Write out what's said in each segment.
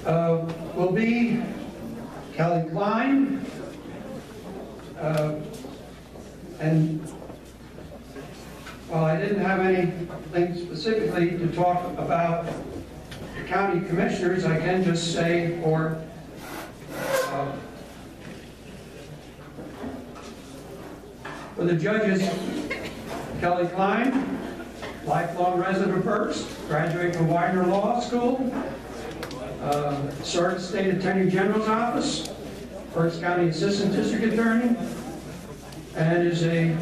will be Kelly Kline, and while I didn't have anything specifically to talk about the county commissioners, I can just say for the judges, Kelly Kline, lifelong resident of Berks, graduate from Widener Law School, served State Attorney General's Office, Berks County Assistant District Attorney, and is a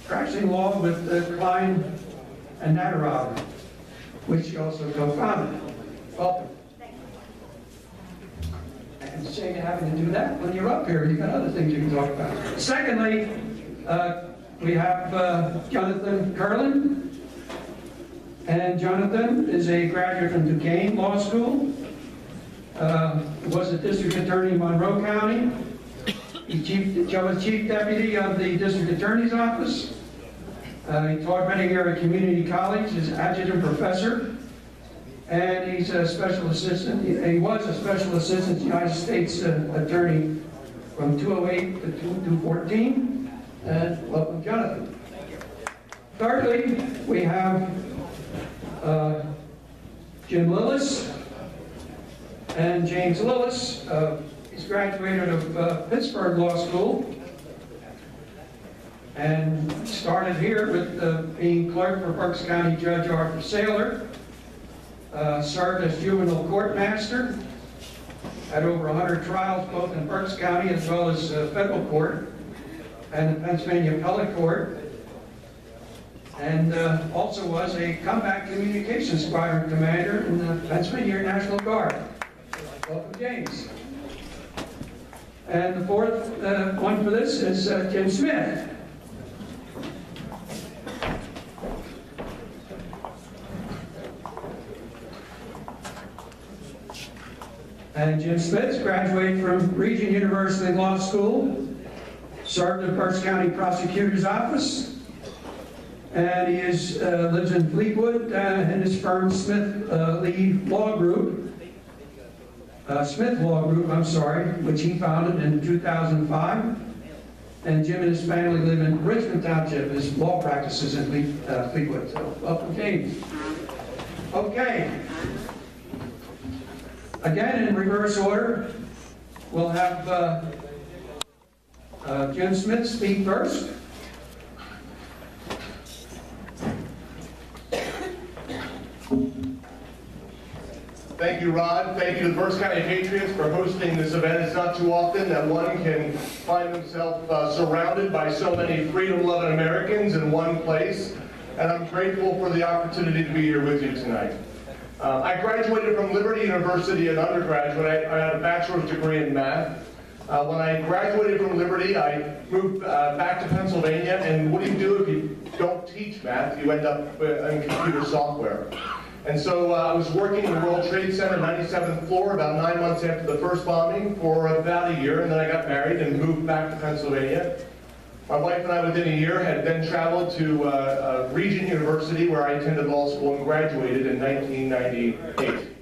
practicing law with Kline and Nadarov, which she also co-founded. Welcome. I can shame you having to do that when you're up here. You've got other things you can talk about. Secondly, we have Jonathan Karl, and Jonathan is a graduate from Duquesne Law School. Was a district attorney in Monroe County. He was chief deputy of the district attorney's office. He taught many years at community college, is adjunct professor, and he's a special assistant. He was a special assistant United States attorney from 2008 to 2014. And welcome, Jonathan. Thirdly, we have Jim Lillis and James Lillis. He's graduated of Pittsburgh Law School and started here with being clerk for Berks County Judge Arthur Saylor. Served as juvenile court master, had over 100 trials both in Berks County as well as federal court and the Pennsylvania Appellate Court, and also was a combat communications squadron commander in the Pennsylvania National Guard. Welcome, James. And the fourth one for this is Jim Smith. And Jim Smith graduated from Regent University Law School, served at Berks County Prosecutor's Office, and he lives in Fleetwood in his firm Smith Law Group, I'm sorry, which he founded in 2005. And Jim and his family live in Richmond Township. His law practices in Fleetwood. So welcome, James. Okay. Again, in reverse order, we'll have Jim Smith speak first. Thank you, Rod. Thank you to the Berks County Patriots for hosting this event. It's not too often that one can find himself surrounded by so many freedom-loving Americans in one place, and I'm grateful for the opportunity to be here with you tonight. I graduated from Liberty University as an undergraduate. I had a bachelor's degree in math. When I graduated from Liberty, I moved back to Pennsylvania, and what do you do if you don't teach math? You end up in computer software. And so I was working in the World Trade Center, 97th floor, about 9 months after the first bombing for about a year, and then I got married and moved back to Pennsylvania. My wife and I, within a year, had then traveled to Regent University, where I attended law school and graduated in 1998.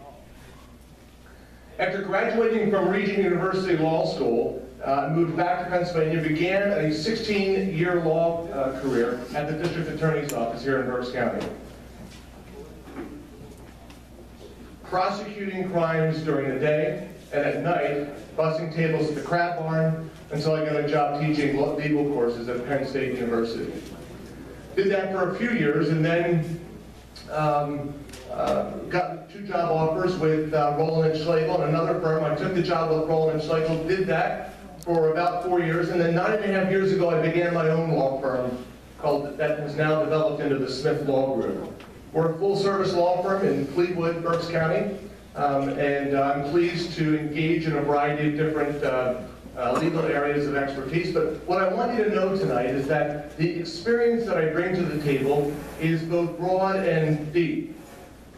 After graduating from Regent University Law School, I moved back to Pennsylvania, began a 16-year law career at the District Attorney's Office here in Berks County, prosecuting crimes during the day and at night, bussing tables at the crab barn, until I got a job teaching legal courses at Penn State University. Did that for a few years, and then got 2 job offers with Rowland & Schlegel and another firm. I took the job with Rowland & Schlegel, did that for about 4 years, and then 9.5 years ago I began my own law firm that has now developed into the Smith Law Group. We're a full-service law firm in Fleetwood, Berks County, and I'm pleased to engage in a variety of different legal areas of expertise. But what I want you to know tonight is that the experience that I bring to the table is both broad and deep.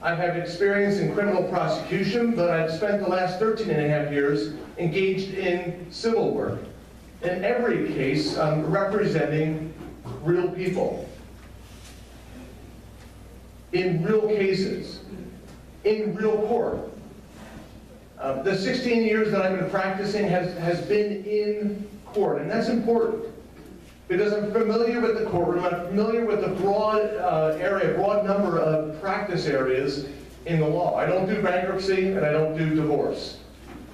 I have experience in criminal prosecution, but I've spent the last 13.5 years engaged in civil work. In every case, I'm representing real people, in real cases, in real court. The 16 years that I've been practicing has been in court, and that's important because I'm familiar with the courtroom, I'm familiar with the broad number of practice areas in the law. I don't do bankruptcy and I don't do divorce.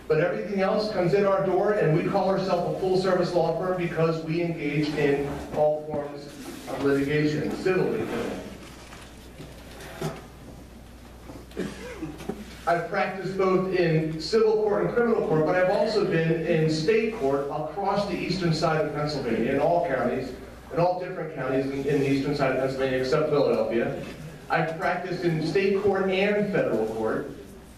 But everything else comes in our door, and we call ourselves a full-service law firm because we engage in all forms of litigation, civil litigation. I've practiced both in civil court and criminal court, but I've also been in state court across the eastern side of Pennsylvania, in all counties, in all different counties in the eastern side of Pennsylvania except Philadelphia. I've practiced in state court and federal court.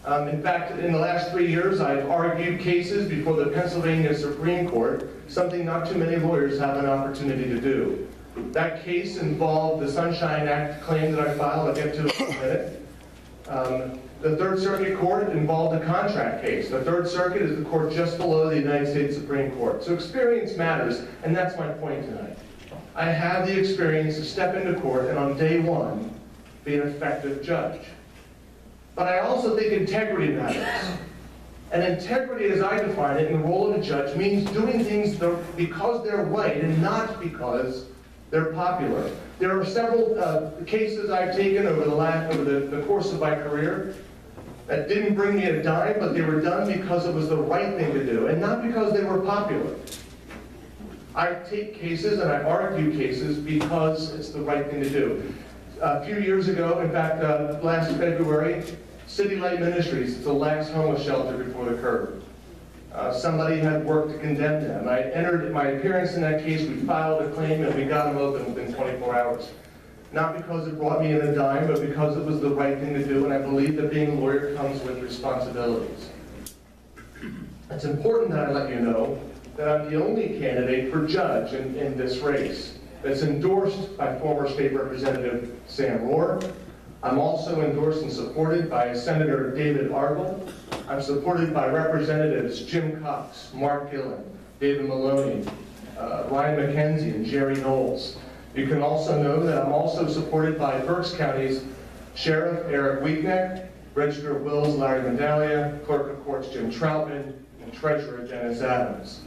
In fact, in the last 3 years, I've argued cases before the Pennsylvania Supreme Court, something not too many lawyers have an opportunity to do. That case involved the Sunshine Act claim that I filed. I'll get to it in a minute. The Third Circuit Court involved a contract case. The Third Circuit is the court just below the United States Supreme Court. So experience matters, and that's my point tonight. I have the experience to step into court and on day one, be an effective judge. But I also think integrity matters. And integrity, as I define it in the role of a judge, means doing things because they're right and not because they're popular. There are several cases I've taken over the course of my career that didn't bring me a dime, but they were done because it was the right thing to do, and not because they were popular. I take cases and I argue cases because it's the right thing to do. A few years ago, in fact, last February, City Light Ministries, it's a lax homeless shelter before the curb. Somebody had worked to condemn them. I entered my appearance in that case, we filed a claim, and we got them open within 24 hours. Not because it brought me in a dime, but because it was the right thing to do, and I believe that being a lawyer comes with responsibilities. It's important that I let you know that I'm the only candidate for judge in this race that's endorsed by former State Representative Sam Rohr. I'm also endorsed and supported by Senator David Argel. I'm supported by Representatives Jim Cox, Mark Gillen, David Maloney, Ryan McKenzie, and Jerry Knowles. You can also know that I'm also supported by Berks County's Sheriff Eric Weekneck, Register of Wills Larry Medaglia, Clerk of Courts Jim Troutman, and Treasurer Dennis Adams.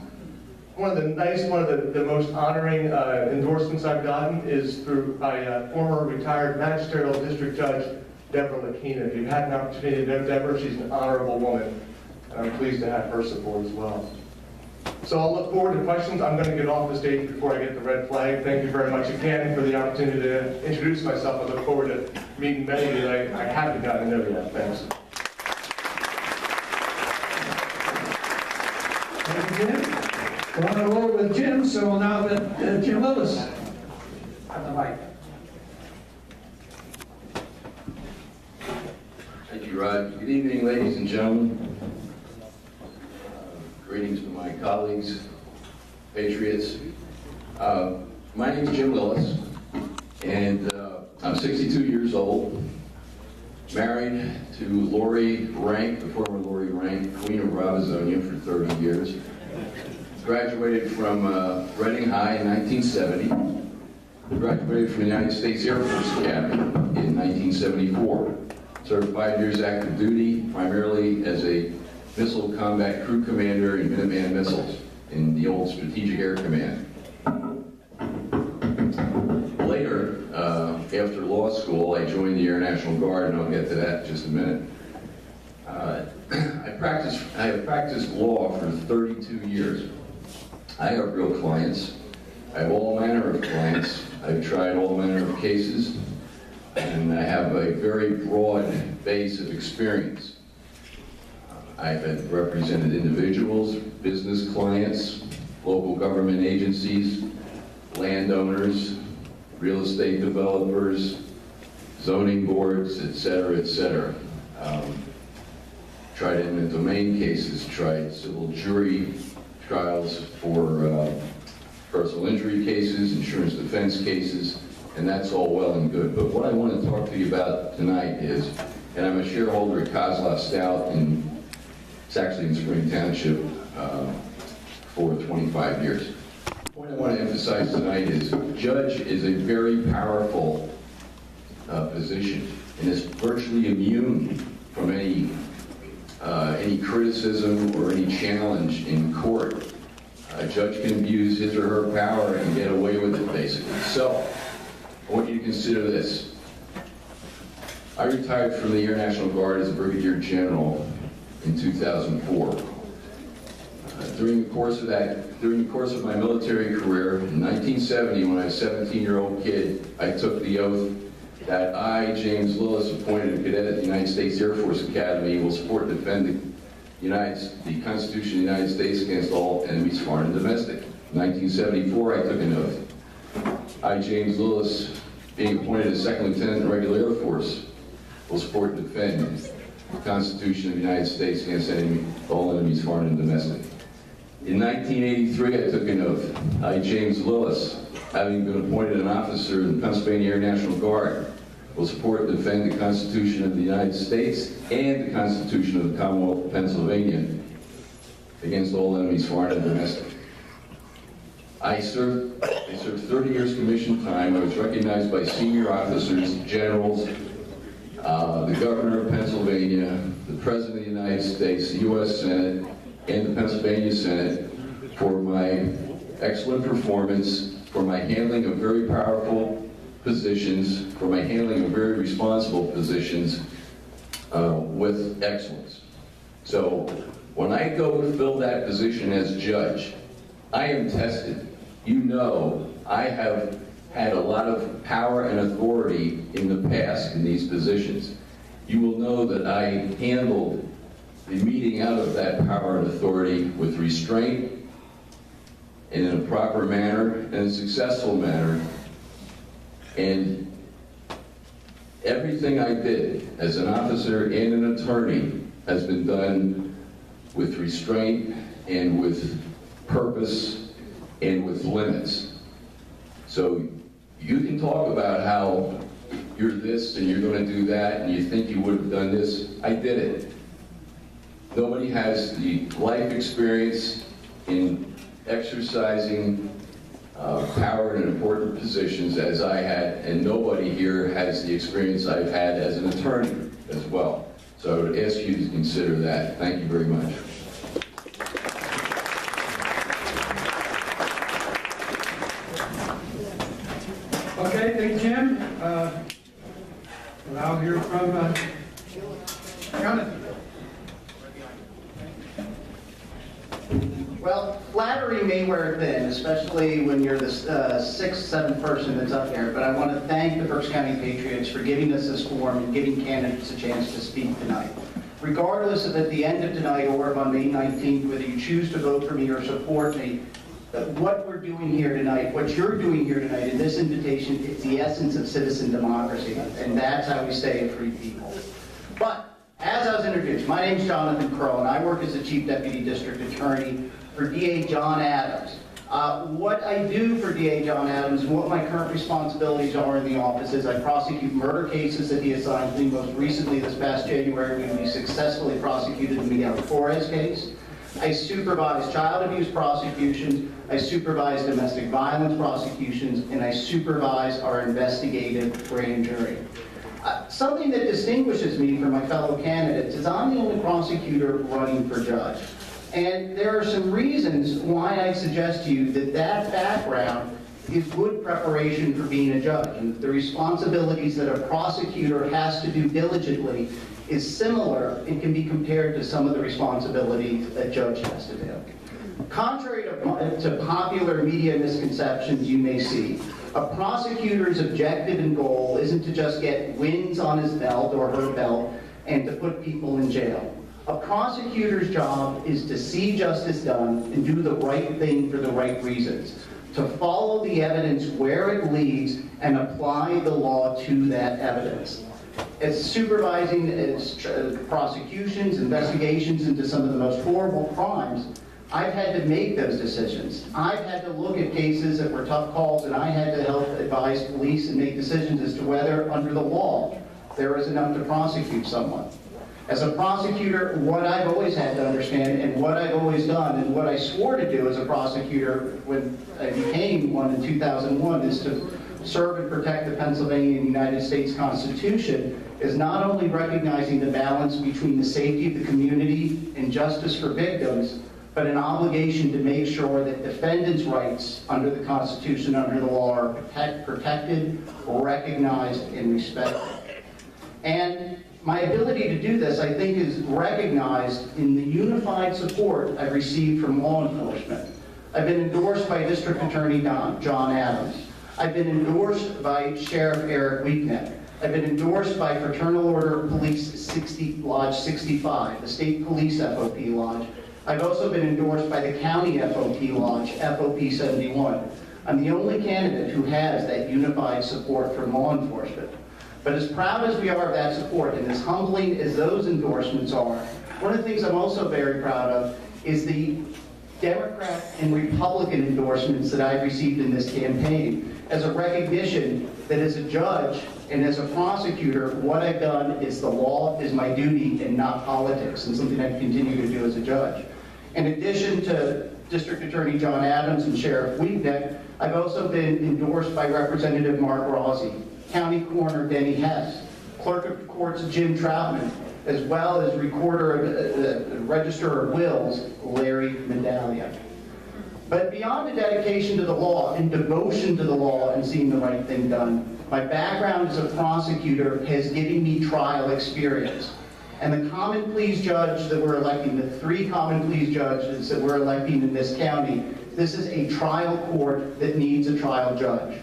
One of the most honoring endorsements I've gotten is by former retired magisterial district judge Deborah Lakina. If you've had an opportunity to know Deborah, she's an honorable woman, and I'm pleased to have her support as well. So I'll look forward to questions. I'm going to get off the stage before I get the red flag. Thank you very much again for the opportunity to introduce myself. I look forward to meeting many of you that I haven't gotten to know yet. Thanks. Thank you, Jim. We're on the roll with Jim, so we'll now let Jim Lillis have the mic. Thank you, Rod. Good evening, ladies and gentlemen. Greetings to my colleagues, patriots. My name is Jim Lillis, and I'm 62 years old, married to Lori Rank, the former Lori Rank, Queen of Rabazonia for 30 years. Graduated from Reading High in 1970. Graduated from the United States Air Force Academy in 1974. Served 5 years active duty, primarily as a Missile Combat Crew Commander in Minuteman Missiles in the old Strategic Air Command. Later, after law school, I joined the Air National Guard, and I'll get to that in just a minute. I have practiced law for 32 years. I have real clients. I have all manner of clients. I've tried all manner of cases, and I have a very broad base of experience. I've represented individuals, business clients, local government agencies, landowners, real estate developers, zoning boards, etc., etc. Tried eminent domain cases, tried civil jury trials for personal injury cases, insurance defense cases, and that's all well and good. But what I want to talk to you about tonight is, and I'm a shareholder at Kozloff Stout, and it's actually in Spring Township for 25 years. The point I want to emphasize tonight is judge is a very powerful position and is virtually immune from any any criticism or any challenge in court. A judge can abuse his or her power and get away with it, basically. So, I want you to consider this. I retired from the Air National Guard as a Brigadier General in 2004. During the course of my military career, in 1970, when I was a 17-year-old kid, I took the oath that I, James Lillis, appointed a cadet at the United States Air Force Academy, will support and defend the Constitution of the United States against all enemies, foreign and domestic. In 1974, I took an oath. I, James Lillis, being appointed as Second Lieutenant in the Regular Air Force, will support and defend the Constitution of the United States against all enemies, foreign and domestic. In 1983, I took an oath. I, James Lillis, having been appointed an officer in the Pennsylvania Air National Guard, will support and defend the Constitution of the United States and the Constitution of the Commonwealth of Pennsylvania against all enemies, foreign and domestic. I served 30 years commission time. I was recognized by senior officers, generals, the governor of Pennsylvania, the President of the United States, the U.S. Senate, and the Pennsylvania Senate for my excellent performance, for my handling of very powerful positions, for my handling of very responsible positions with excellence. So when I go to fill that position as judge, I am tested. You know, I have had a lot of power and authority in the past in these positions. You will know that I handled the meeting out of that power and authority with restraint and in a proper manner and a successful manner. And everything I did as an officer and an attorney has been done with restraint and with purpose and with limits. So you can talk about how you're this and you're going to do that and you think you would have done this. I did it. Nobody has the life experience in exercising power in important positions as I had, and nobody here has the experience I've had as an attorney as well. So I would ask you to consider that. Thank you very much. Okay, thank you, Jim. Now I'll hear from Jonathan. Well, flattery may wear thin, especially when you're the sixth, seventh person that's up there, but I want to thank the Berks County Patriots for giving us this forum and giving candidates a chance to speak tonight. Regardless of at the end of tonight or on May 19th, whether you choose to vote for me or support me, what we're doing here tonight, what you're doing here tonight in this invitation, is the essence of citizen democracy, and that's how we stay a free people. But, as I was introduced, my name's Jonathan Karl, and I work as the Chief Deputy District Attorney for DA John Adams. What I do for DA John Adams and what my current responsibilities are in the office is I prosecute murder cases that he assigned to me. Most recently, this past January, we successfully prosecuted the Miguel Flores case. I supervise child abuse prosecutions, I supervise domestic violence prosecutions, and I supervise our investigative grand jury. Something that distinguishes me from my fellow candidates is I'm the only prosecutor running for judge. And there are some reasons why I suggest to you that that background is good preparation for being a judge. And the responsibilities that a prosecutor has to do diligently is similar and can be compared to some of the responsibilities that a judge has to do. Contrary to popular media misconceptions you may see, a prosecutor's objective and goal isn't to just get wins on his belt or her belt and to put people in jail. A prosecutor's job is to see justice done and do the right thing for the right reasons, to follow the evidence where it leads and apply the law to that evidence. As supervising prosecutions, investigations into some of the most horrible crimes, I've had to make those decisions. I've had to look at cases that were tough calls, and I had to help advise police and make decisions as to whether, under the law, there is enough to prosecute someone. As a prosecutor, what I've always had to understand and what I've always done and what I swore to do as a prosecutor when I became one in 2001 is to serve and protect the Pennsylvania and United States Constitution is not only recognizing the balance between the safety of the community and justice for victims, but an obligation to make sure that defendants' rights under the Constitution, under the law, are protected, recognized, and respected. And my ability to do this, I think, is recognized in the unified support I've received from law enforcement. I've been endorsed by District Attorney John Adams. I've been endorsed by Sheriff Eric Weeknet. I've been endorsed by Fraternal Order of Police Lodge 65, the State Police FOP Lodge. I've also been endorsed by the County FOP Lodge, FOP 71. I'm the only candidate who has that unified support from law enforcement. But as proud as we are of that support, and as humbling as those endorsements are, one of the things I'm also very proud of is the Democrat and Republican endorsements that I've received in this campaign as a recognition that as a judge and as a prosecutor, what I've done is the law is my duty and not politics, and something I continue to do as a judge. In addition to District Attorney John Adams and Sheriff Weeknet, I've also been endorsed by Representative Mark Rossi, County Coroner Denny Hess, Clerk of Courts Jim Troutman, as well as Register of Wills Larry Medallia. But beyond the dedication to the law and devotion to the law and seeing the right thing done, my background as a prosecutor has given me trial experience. And the common pleas judge that we're electing, the 3 common pleas judges that we're electing in this county, this is a trial court that needs a trial judge.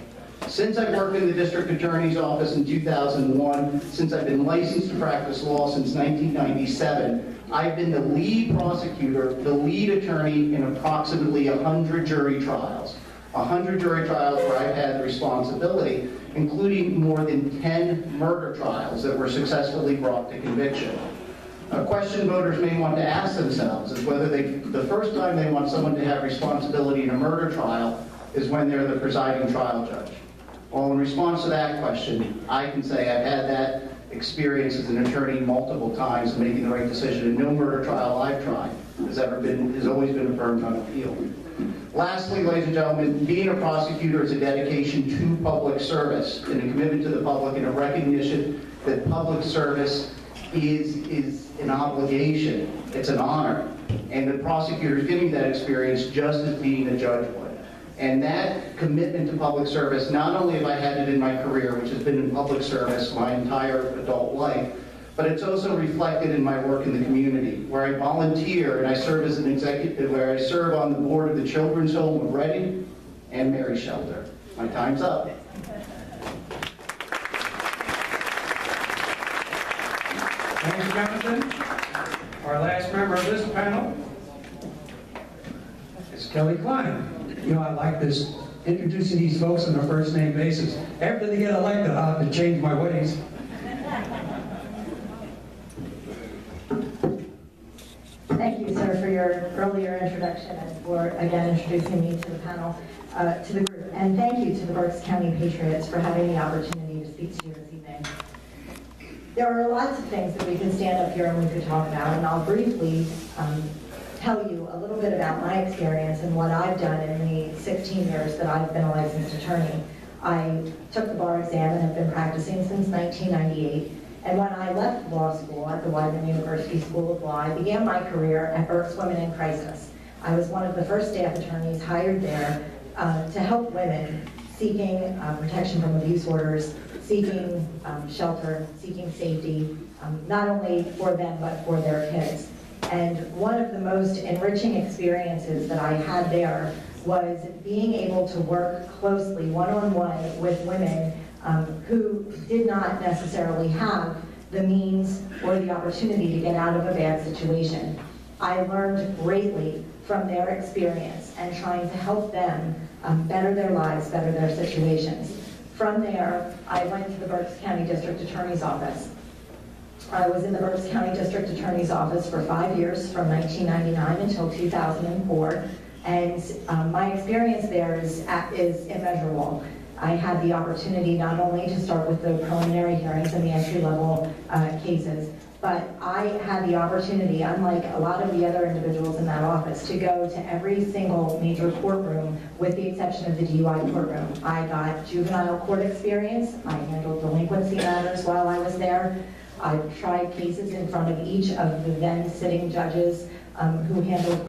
Since I worked in the District Attorney's Office in 2001, since I've been licensed to practice law since 1997, I've been the lead prosecutor, the lead attorney in approximately 100 jury trials. 100 jury trials where I've had the responsibility, including more than 10 murder trials that were successfully brought to conviction. A question voters may want to ask themselves is whether the first time they want someone to have responsibility in a murder trial is when they're the presiding trial judge. Well, in response to that question, I can say I've had that experience as an attorney multiple times in making the right decision, and no murder trial I've tried has always been affirmed on appeal. Lastly, ladies and gentlemen, being a prosecutor is a dedication to public service and a commitment to the public and a recognition that public service is an obligation, it's an honor, and the prosecutor is giving that experience just as being a judge would. And that commitment to public service, not only have I had it in my career, which has been in public service my entire adult life, but it's also reflected in my work in the community, where I volunteer and I serve as an executive, where I serve on the board of the Children's Home of Reading and Mary Shelter. My time's up. Thanks, Jonathan. Our last member of this panel is Kelly Kline. You know, I like this, introducing these folks on a first name basis. After they get elected, I'll have to change my ways. Thank you, sir, for your earlier introduction and for, again, introducing me to the panel, to the group. And thank you to the Berks County Patriots for having the opportunity to speak to you this evening. There are lots of things that we could stand up here and we could talk about, and I'll briefly tell you a little bit about my experience and what I've done in the 16 years that I've been a licensed attorney. I took the bar exam and have been practicing since 1998. And when I left law school at the Wideman University School of Law, I began my career at Berks Women in Crisis. I was one of the first staff attorneys hired there to help women seeking protection from abuse orders, seeking shelter, seeking safety, not only for them but for their kids. And one of the most enriching experiences that I had there was being able to work closely one-on-one with women who did not necessarily have the means or the opportunity to get out of a bad situation. I learned greatly from their experience and trying to help them better their lives, better their situations. From there, I went to the Berks County District Attorney's Office. I was in the Berks County District Attorney's Office for 5 years, from 1999 until 2004, and my experience there is immeasurable. I had the opportunity not only to start with the preliminary hearings and the entry-level cases, But I had the opportunity, unlike a lot of the other individuals in that office, to go to every single major courtroom with the exception of the DUI courtroom. I got juvenile court experience. I handled delinquency matters while I was there. I tried cases in front of each of the then sitting judges who handled